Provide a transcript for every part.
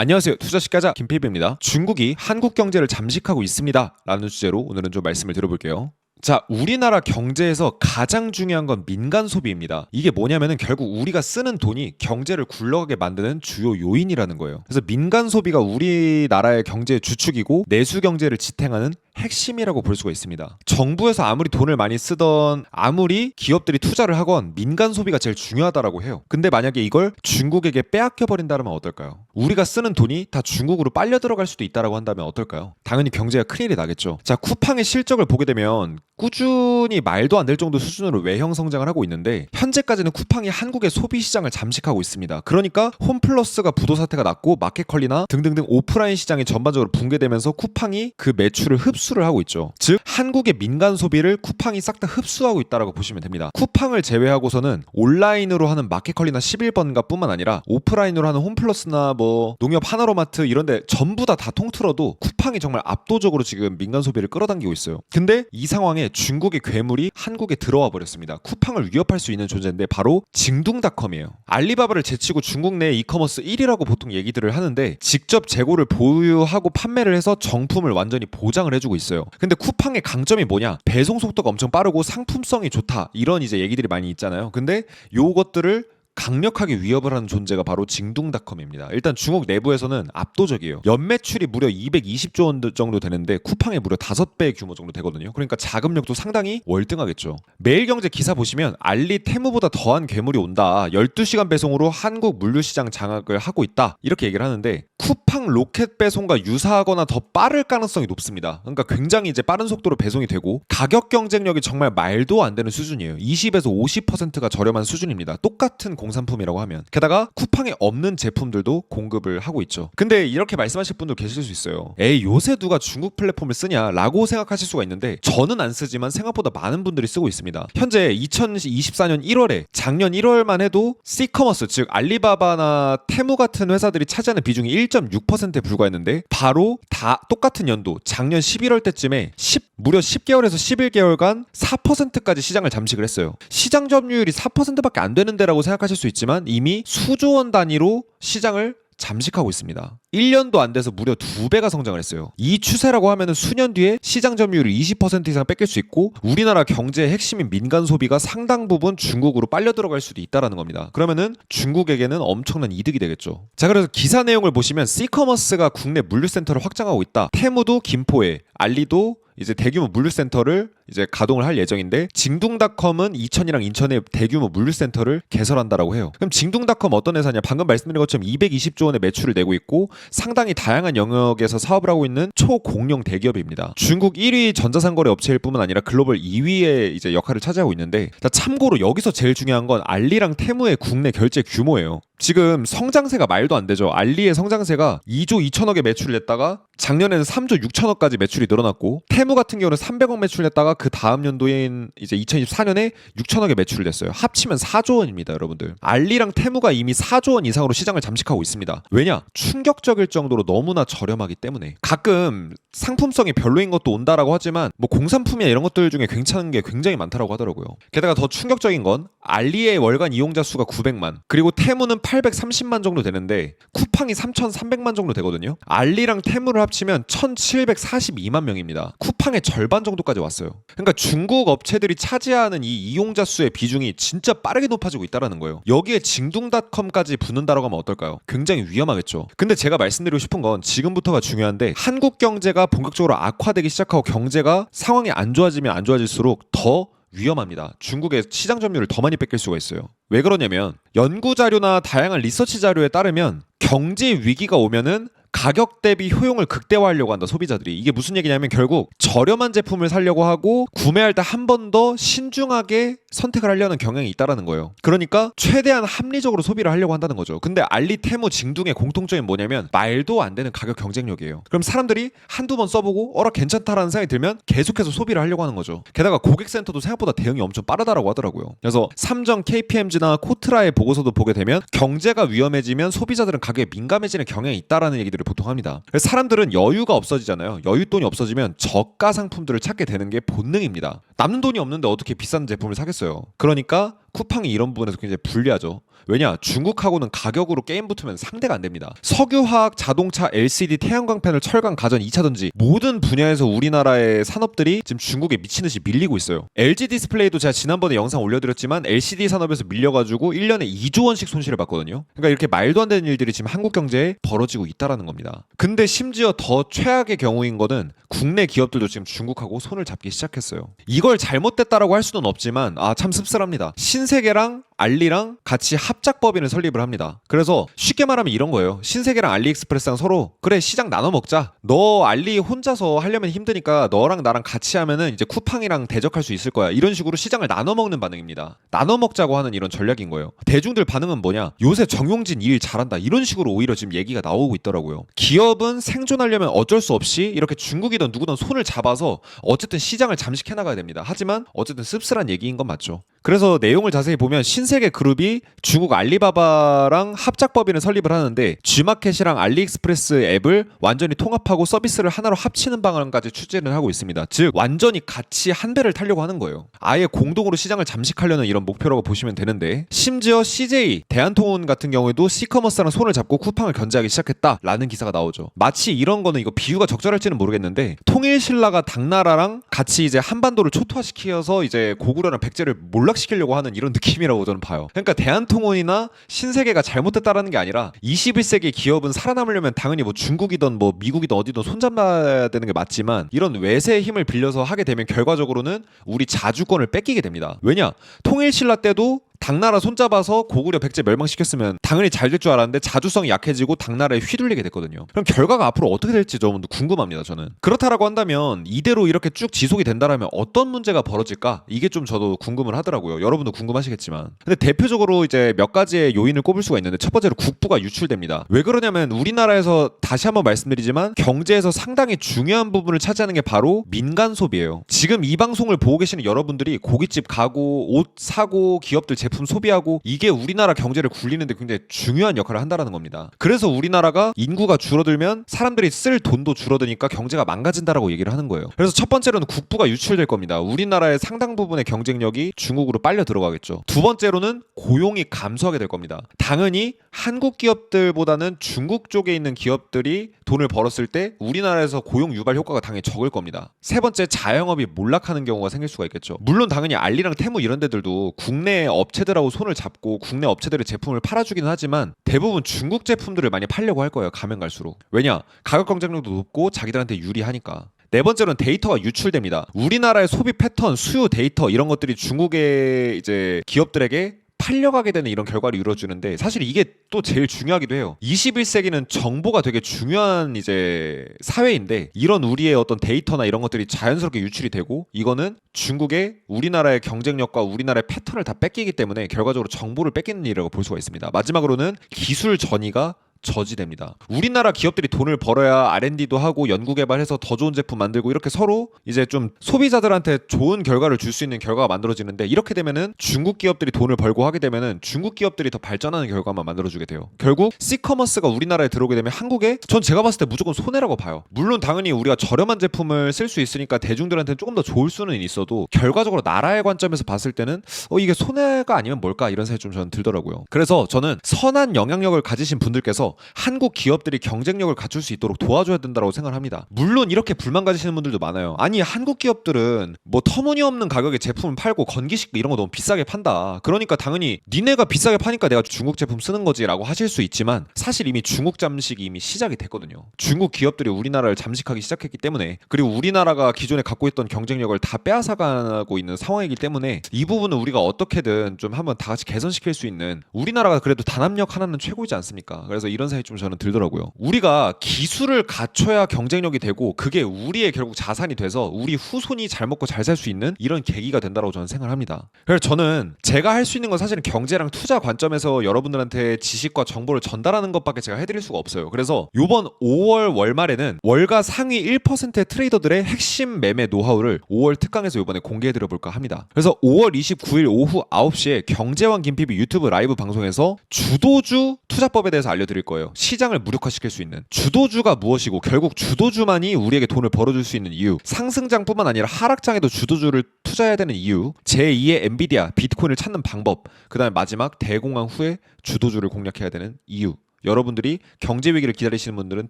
안녕하세요. 투자식가자 김필비입니다. 중국이 한국 경제를 잠식하고 있습니다 라는 주제로 오늘은 좀 말씀을 드려볼게요. 자, 우리나라 경제에서 가장 중요한 건 민간 소비입니다. 이게 뭐냐면은 결국 우리가 쓰는 돈이 경제를 굴러가게 만드는 주요 요인이라는 거예요. 그래서 민간 소비가 우리나라의 경제의 주축이고 내수 경제를 지탱하는 핵심이라고 볼 수가 있습니다. 정부에서 아무리 돈을 많이 쓰던, 아무리 기업들이 투자를 하건 민간 소비가 제일 중요하다라고 해요. 근데 만약에 이걸 중국에게 빼앗겨 버린다면 어떨까요? 우리가 쓰는 돈이 다 중국으로 빨려 들어갈 수도 있다라고 한다면 어떨까요? 당연히 경제가 큰일이 나겠죠. 자, 쿠팡의 실적을 보게 되면 꾸준히 말도 안 될 정도 수준으로 외형 성장을 하고 있는데, 현재까지는 쿠팡이 한국의 소비 시장을 잠식하고 있습니다. 그러니까 홈플러스가 부도 사태가 났고 마켓컬리나 등등등 오프라인 시장이 전반적으로 붕괴되면서 쿠팡이 그 매출을 흡수를 하고 있죠. 즉 한국의 민간 소비를 쿠팡이 싹 다 흡수하고 있다라고 보시면 됩니다. 쿠팡을 제외하고서는 온라인으로 하는 마켓컬리나 11번가 뿐만 아니라 오프라인으로 하는 홈플러스나 뭐 농협 하나로마트 이런데 전부 다 통틀어도 쿠팡이 정말 압도적으로 지금 민간 소비를 끌어당기고 있어요. 근데 이 상황에 중국의 괴물이 한국에 들어와 버렸습니다. 쿠팡을 위협할 수 있는 존재인데 바로 징둥닷컴이에요. 알리바바를 제치고 중국 내 이커머스 1위라고 보통 얘기들을 하는데, 직접 재고를 보유하고 판매를 해서 정품을 완전히 보장을 해주고 있어요. 근데 쿠팡의 강점이 뭐냐? 배송 속도가 엄청 빠르고 상품성이 좋다, 이런 이제 얘기들이 많이 있잖아요. 근데 요것들을 강력하게 위협을 하는 존재가 바로 징둥닷컴입니다. 일단 중국 내부에서는 압도적이에요. 연매출이 무려 220조 원 정도 되는데 쿠팡의 무려 5배 규모 정도 되거든요. 그러니까 자금력도 상당히 월등하겠죠. 매일경제 기사 보시면 알리 테무보다 더한 괴물이 온다, 12시간 배송으로 한국 물류시장 장악을 하고 있다, 이렇게 얘기를 하는데 쿠팡 로켓 배송과 유사하거나 더 빠를 가능성이 높습니다. 그러니까 굉장히 이제 빠른 속도로 배송이 되고 가격 경쟁력이 정말 말도 안 되는 수준이에요. 20에서 50%가 저렴한 수준입니다. 똑같은 공산품이라고 하면. 게다가 쿠팡에 없는 제품들도 공급을 하고 있죠. 근데 이렇게 말씀하실 분도 계실 수 있어요. 에이, 요새 누가 중국 플랫폼을 쓰냐 라고 생각하실 수가 있는데, 저는 안 쓰지만 생각보다 많은 분들이 쓰고 있습니다. 현재 2024년 1월에 작년 1월만 해도 C커머스, 즉 알리바바나 테무 같은 회사들이 차지하는 비중이 1.6%에 불과했는데, 바로 다 똑같은 연도 작년 11월 때쯤에 무려 10개월에서 11개월간 4%까지 시장을 잠식을 했어요. 시장 점유율이 4%밖에 안 되는 데라고 생각하실 수 있지만 이미 수조 원 단위로 시장을 잠식하고 있습니다. 1년도 안 돼서 무려 2배가 성장을 했어요. 이 추세라고 하면 수년 뒤에 시장 점유율을 20% 이상 뺏길 수 있고 우리나라 경제의 핵심인 민간 소비가 상당 부분 중국으로 빨려 들어갈 수도 있다는 겁니다. 그러면은 중국에게는 엄청난 이득이 되겠죠. 자, 그래서 기사 내용을 보시면 C커머스가 국내 물류센터를 확장하고 있다. 테무도 김포에, 알리도 이제 대규모 물류센터를 이제 가동을 할 예정인데, 징둥닷컴은 이천이랑 인천에 대규모 물류센터를 개설한다라고 해요. 그럼 징둥닷컴 어떤 회사냐? 방금 말씀드린 것처럼 220조 원의 매출을 내고 있고 상당히 다양한 영역에서 사업을 하고 있는 초공룡 대기업입니다. 중국 1위 전자상거래 업체일 뿐만 아니라 글로벌 2위의 이제 역할을 차지하고 있는데, 자, 참고로 여기서 제일 중요한 건 알리랑 테무의 국내 결제 규모예요. 지금 성장세가 말도 안 되죠. 알리의 성장세가 2조 2천억의 매출을 냈다가 작년에는 3조 6천억까지 매출이 늘어났고, 테무 같은 경우는 300억 매출 냈다가 그 다음 연도인 이제 2024년에 6천억의 매출을 냈어요. 합치면 4조 원입니다, 여러분들. 알리랑 테무가 이미 4조 원 이상으로 시장을 잠식하고 있습니다. 왜냐? 충격적일 정도로 너무나 저렴하기 때문에. 가끔 상품성이 별로인 것도 온다라고 하지만 뭐 공산품이나 이런 것들 중에 괜찮은 게 굉장히 많다라고 하더라고요. 게다가 더 충격적인 건 알리의 월간 이용자 수가 900만, 그리고 테무는 830만 정도 되는데 쿠팡이 3,300만 정도 되거든요. 알리랑 테무를 합치면 1,742만 명입니다. 쿠팡의 절반 정도까지 왔어요. 그러니까 중국 업체들이 차지하는 이 이용자 수의 비중이 진짜 빠르게 높아지고 있다는 거예요. 여기에 징둥닷컴까지 붙는다라고 하면 어떨까요? 굉장히 위험하겠죠. 근데 제가 말씀드리고 싶은 건 지금부터가 중요한데, 한국 경제가 본격적으로 악화되기 시작하고 경제가 상황이 안 좋아지면 안 좋아질수록 더 위험합니다. 중국의 시장 점유율을 더 많이 뺏길 수가 있어요. 왜 그러냐면 연구 자료나 다양한 리서치 자료에 따르면 경제 위기가 오면은 가격 대비 효용을 극대화하려고 한다, 소비자들이. 이게 무슨 얘기냐면 결국 저렴한 제품을 사려고 하고 구매할 때 한 번 더 신중하게 선택을 하려는 경향이 있다라는 거예요. 그러니까 최대한 합리적으로 소비를 하려고 한다는 거죠. 근데 알리, 테무, 징둥의 공통점이 뭐냐면 말도 안 되는 가격 경쟁력이에요. 그럼 사람들이 한두 번 써보고 괜찮다라는 생각이 들면 계속해서 소비를 하려고 하는 거죠. 게다가 고객센터도 생각보다 대응이 엄청 빠르다라고 하더라고요. 그래서 삼정, KPMG나 코트라의 보고서도 보게 되면 경제가 위험해지면 소비자들은 가격에 민감해지는 경향이 있다라는 얘기들을 보통 합니다. 그래서 사람들은 여유가 없어지잖아요. 여윳돈이 없어지면 저가 상품들을 찾게 되는 게 본능입니다. 남는 돈이 없는데 어떻게 비싼 제품을 사겠어요. 그러니까 쿠팡이 이런 부분에서 굉장히 불리하죠. 왜냐? 중국하고는 가격으로 게임 붙으면 상대가 안 됩니다. 석유화학, 자동차, LCD, 태양광 패널, 철강, 가전, 2차전지 모든 분야에서 우리나라의 산업들이 지금 중국에 미친 듯이 밀리고 있어요. LG 디스플레이도 제가 지난번에 영상 올려드렸지만 LCD 산업에서 밀려가지고 1년에 2조 원씩 손실을 봤거든요. 그러니까 이렇게 말도 안 되는 일들이 지금 한국 경제에 벌어지고 있다라는 겁니다. 근데 심지어 더 최악의 경우인 거는 국내 기업들도 지금 중국하고 손을 잡기 시작했어요. 이걸 잘못됐다라고 할 수는 없지만 참 씁쓸합니다. 신세계랑 알리랑 같이 합작법인을 설립을 합니다. 그래서 쉽게 말하면 이런 거예요. 신세계랑 알리익스프레스랑 서로 그래 시장 나눠 먹자. 너 알리 혼자서 하려면 힘드니까 너랑 나랑 같이 하면은 이제 쿠팡이랑 대적할 수 있을 거야. 이런 식으로 시장을 나눠 먹는 반응입니다. 나눠 먹자고 하는 이런 전략인 거예요. 대중들 반응은 뭐냐? 요새 정용진 일 잘한다. 이런 식으로 오히려 지금 얘기가 나오고 있더라고요. 기업은 생존하려면 어쩔 수 없이 이렇게 중국이든 누구든 손을 잡아서 어쨌든 시장을 잠식해 나가야 됩니다. 하지만 어쨌든 씁쓸한 얘기인 건 맞죠. 그래서 내용을 자세히 보면 신세계 그룹이 중국 알리바바랑 합작법인을 설립을 하는데 G마켓이랑 알리익스프레스 앱을 완전히 통합하고 서비스를 하나로 합치는 방안까지 추진을 하고 있습니다. 즉 완전히 같이 한 배를 타려고 하는 거예요. 아예 공동으로 시장을 잠식하려는 이런 목표라고 보시면 되는데 심지어 CJ, 대한통운 같은 경우에도 C커머스랑 손을 잡고 쿠팡을 견제하기 시작했다라는 기사가 나오죠. 마치 이런 거는 이거 비유가 적절할지는 모르겠는데 통일신라가 당나라랑 같이 이제 한반도를 초토화시켜서 이제 고구려랑 백제를 몰락시키려고 하는 이런 느낌이라고 저는 봐요. 그러니까 대한통운이나 신세계가 잘못됐다라는 게 아니라 21세기 기업은 살아남으려면 당연히 뭐 중국이든 뭐 미국이든 어디든 손잡아야 되는 게 맞지만 이런 외세의 힘을 빌려서 하게 되면 결과적으로는 우리 자주권을 뺏기게 됩니다. 왜냐? 통일신라 때도 당나라 손잡아서 고구려 백제 멸망시켰으면 당연히 잘 될 줄 알았는데 자주성이 약해지고 당나라에 휘둘리게 됐거든요. 그럼 결과가 앞으로 어떻게 될지 좀 궁금합니다. 저는 그렇다라고 한다면 이대로 이렇게 쭉 지속이 된다라면 어떤 문제가 벌어질까? 이게 좀 저도 궁금을 하더라고요. 여러분도 궁금하시겠지만 근데 대표적으로 이제 몇 가지의 요인을 꼽을 수가 있는데 첫 번째로 국부가 유출됩니다. 왜 그러냐면 우리나라에서 다시 한번 말씀드리지만 경제에서 상당히 중요한 부분을 차지하는 게 바로 민간 소비예요. 지금 이 방송을 보고 계시는 여러분들이 고깃집 가고 옷 사고 기업들 제품 소비하고 이게 우리나라 경제를 굴리는데 굉장히 중요한 역할을 한다는 겁니다. 그래서 우리나라가 인구가 줄어들면 사람들이 쓸 돈도 줄어드니까 경제가 망가진다라고 얘기를 하는 거예요. 그래서 첫 번째로는 국부가 유출될 겁니다. 우리나라의 상당 부분의 경쟁력이 중국으로 빨려 들어가겠죠. 두 번째로는 고용이 감소하게 될 겁니다. 당연히 한국 기업들보다는 중국 쪽에 있는 기업들이 돈을 벌었을 때 우리나라에서 고용 유발 효과가 당연히 적을 겁니다. 세 번째, 자영업이 몰락하는 경우가 생길 수가 있겠죠. 물론 당연히 알리랑 테무 이런 데들도 국내 업체들하고 손을 잡고 국내 업체들의 제품을 팔아주기는 하지만 대부분 중국 제품들을 많이 팔려고 할 거예요. 가면 갈수록. 왜냐? 가격 경쟁력도 높고 자기들한테 유리하니까. 네 번째로는 데이터가 유출됩니다. 우리나라의 소비 패턴, 수요 데이터 이런 것들이 중국의 이제 기업들에게 팔려가게 되는 이런 결과를 이루어주는데 사실 이게 또 제일 중요하기도 해요. 21세기는 정보가 되게 중요한 이제 사회인데 이런 우리의 어떤 데이터나 이런 것들이 자연스럽게 유출이 되고 이거는 중국의 우리나라의 경쟁력과 우리나라의 패턴을 다 뺏기기 때문에 결과적으로 정보를 뺏기는 일이라고 볼 수가 있습니다. 마지막으로는 기술 전이가 저지됩니다. 우리나라 기업들이 돈을 벌어야 R&D도 하고 연구개발해서 더 좋은 제품 만들고 이렇게 서로 이제 좀 소비자들한테 좋은 결과를 줄 수 있는 결과가 만들어지는데 이렇게 되면은 중국 기업들이 돈을 벌고 하게 되면은 중국 기업들이 더 발전하는 결과만 만들어주게 돼요. 결국 C커머스가 우리나라에 들어오게 되면 한국에 전 제가 봤을 때 무조건 손해라고 봐요. 물론 당연히 우리가 저렴한 제품을 쓸 수 있으니까 대중들한테는 조금 더 좋을 수는 있어도 결과적으로 나라의 관점에서 봤을 때는 이게 손해가 아니면 뭘까 이런 생각이 좀 저는 들더라고요. 그래서 저는 선한 영향력을 가지신 분들께서 한국 기업들이 경쟁력을 갖출 수 있도록 도와줘야 된다고 생각을 합니다. 물론 이렇게 불만 가지시는 분들도 많아요. 아니 한국 기업들은 뭐 터무니없는 가격에 제품을 팔고 건기식 이런 거 너무 비싸게 판다. 그러니까 당연히 니네가 비싸게 파니까 내가 중국 제품 쓰는 거지 라고 하실 수 있지만 사실 이미 중국 잠식이 이미 시작이 됐거든요. 중국 기업들이 우리나라를 잠식하기 시작했기 때문에 그리고 우리나라가 기존에 갖고 있던 경쟁력을 다 빼앗아가고 있는 상황이기 때문에 이 부분은 우리가 어떻게든 좀 한번 다 같이 개선시킬 수 있는 우리나라가 그래도 단합력 하나는 최고이지 않습니까? 그래서 이런 생각이 좀 저는 들더라고요. 우리가 기술을 갖춰야 경쟁력이 되고 그게 우리의 결국 자산이 돼서 우리 후손이 잘 먹고 잘 살 수 있는 이런 계기가 된다고 저는 생각을 합니다. 그래서 저는 제가 할 수 있는 건 사실은 경제랑 투자 관점에서 여러분들한테 지식과 정보를 전달하는 것밖에 제가 해드릴 수가 없어요. 그래서 이번 5월 월말에는 월가 상위 1%의 트레이더들의 핵심 매매 노하우를 5월 특강에서 이번에 공개해드려 볼까 합니다. 그래서 5월 29일 오후 9시에 경제왕 김PB 유튜브 라이브 방송에서 주도주 투자법에 대해서 알려드릴 거예요. 시장을 무력화시킬 수 있는. 주도주가 무엇이고 결국 주도주만이 우리에게 돈을 벌어줄 수 있는 이유. 상승장뿐만 아니라 하락장에도 주도주를 투자해야 되는 이유. 제2의 엔비디아, 비트코인을 찾는 방법. 그 다음에 마지막 대공황 후에 주도주를 공략해야 되는 이유. 여러분들이 경제 위기를 기다리시는 분들은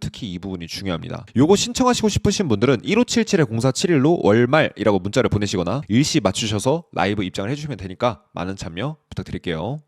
특히 이 부분이 중요합니다. 요거 신청하시고 싶으신 분들은 1577-0471로 월말이라고 문자를 보내시거나 일시 맞추셔서 라이브 입장을 해주시면 되니까 많은 참여 부탁드릴게요.